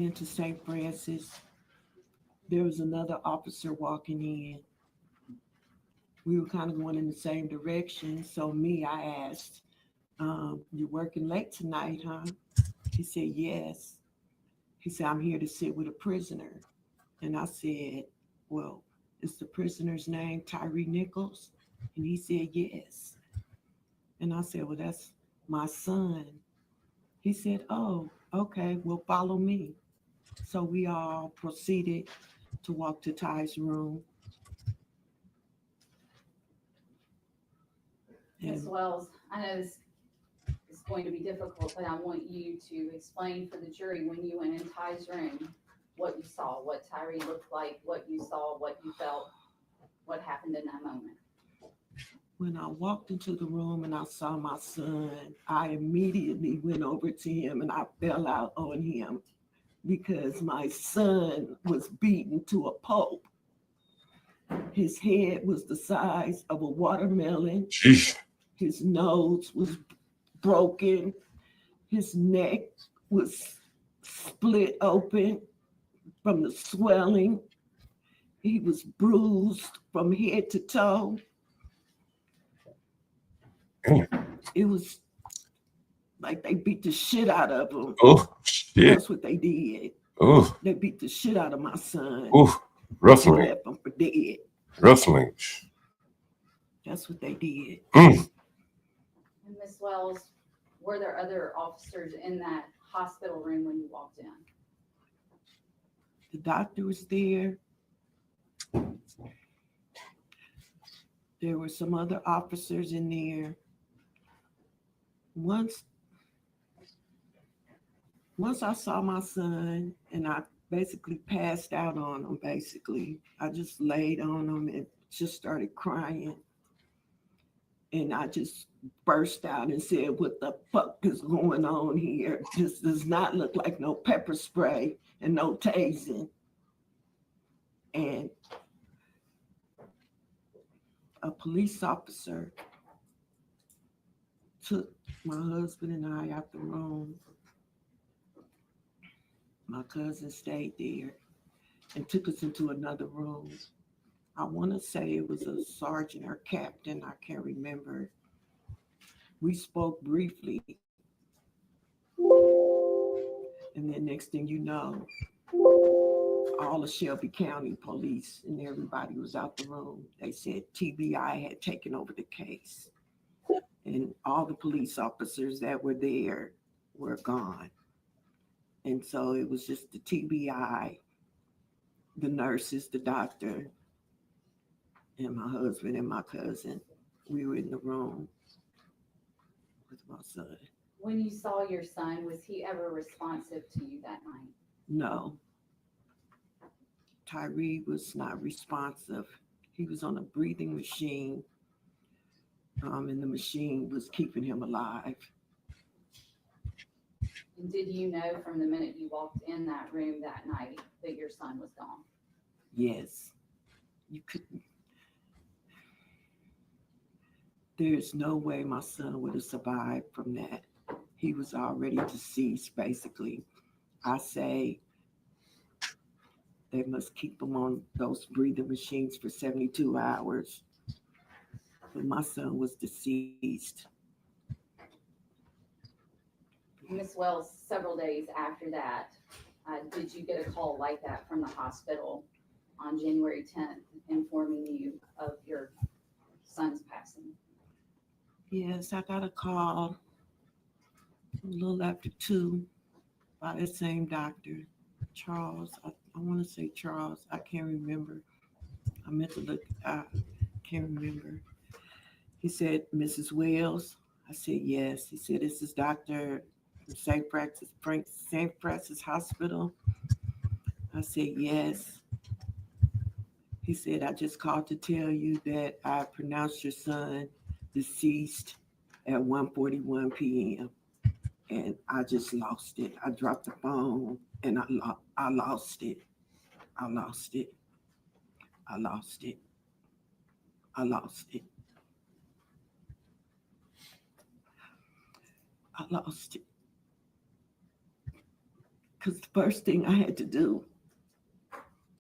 into St. Francis. There was another officer walking in. We were kind of going in the same direction. So I asked, "You're working late tonight, huh?" He said, "Yes." He said, "I'm here to sit with a prisoner." And I said, "Well, is the prisoner's name Tyree Nichols?" And he said, "Yes." And I said, "Well, that's my son." He said, "Oh, okay, well, follow me." So we all proceeded to walk to Ty's room. Miss And Wells, I know this is going to be difficult, but I want you to explain for the jury when you went in Ty's room, what you saw, what Tyree looked like, what you saw, what you felt, what happened in that moment. when I walked into the room and I saw my son, I immediately went over to him and I fell out on him because my son was beaten to a pulp. His head was the size of a watermelon. Sheesh. His nose was broken. His neck was split open from the swelling. He was bruised from head to toe. Damn. It was like they beat the shit out of him. Oh, shit. That's what they did. Oh, They beat the shit out of my son oh, and ruffling, left him for dead. ruffling. That's what they did. Mm. And Miss Wells, were there other officers in that hospital room when you walked in? The doctor was there. There were some other officers in there. Once I saw my son and I basically passed out on him, I just laid on him and just started crying. And I just burst out and said, "What the fuck is going on here? This does not look like no pepper spray and no tasing." And a police officer took my husband and I out the room. My cousin stayed there and took us into another room. I want to say it was a sergeant or captain, I can't remember. We spoke briefly, and then next thing you know, all of Shelby County police and everybody was out the room. They said TBI had taken over the case, and all the police officers that were there were gone. And so it was just the TBI, the nurses, the doctor, and my husband and my cousin. We were in the room with my son. When you saw your son, was he ever responsive to you that night? No, Tyree was not responsive. He was on a breathing machine, and the machine was keeping him alive. And did you know from the minute you walked in that room that night that your son was gone? Yes, you couldn't. There's no way my son would have survived from that. He was already deceased, basically. I say they must keep him on those breathing machines for 72 hours. But my son was deceased. Miss Wells, several days after that, did you get a call like that from the hospital on January 10th informing you of your son's passing? Yes, I got a call a little after 2 by the same doctor, Charles. I want to say Charles. I can't remember. I meant to look. I can't remember. He said, "Mrs. Wells." I said, "Yes." He said, "This is Doctor from St. Francis Hospital." I said, "Yes." He said, "I just called to tell you that I pronounced your son deceased at 1:41 p.m. And I just lost it. I dropped the phone and I lost it. I lost it. I lost it. I lost it. I lost it." Because the first thing I had to do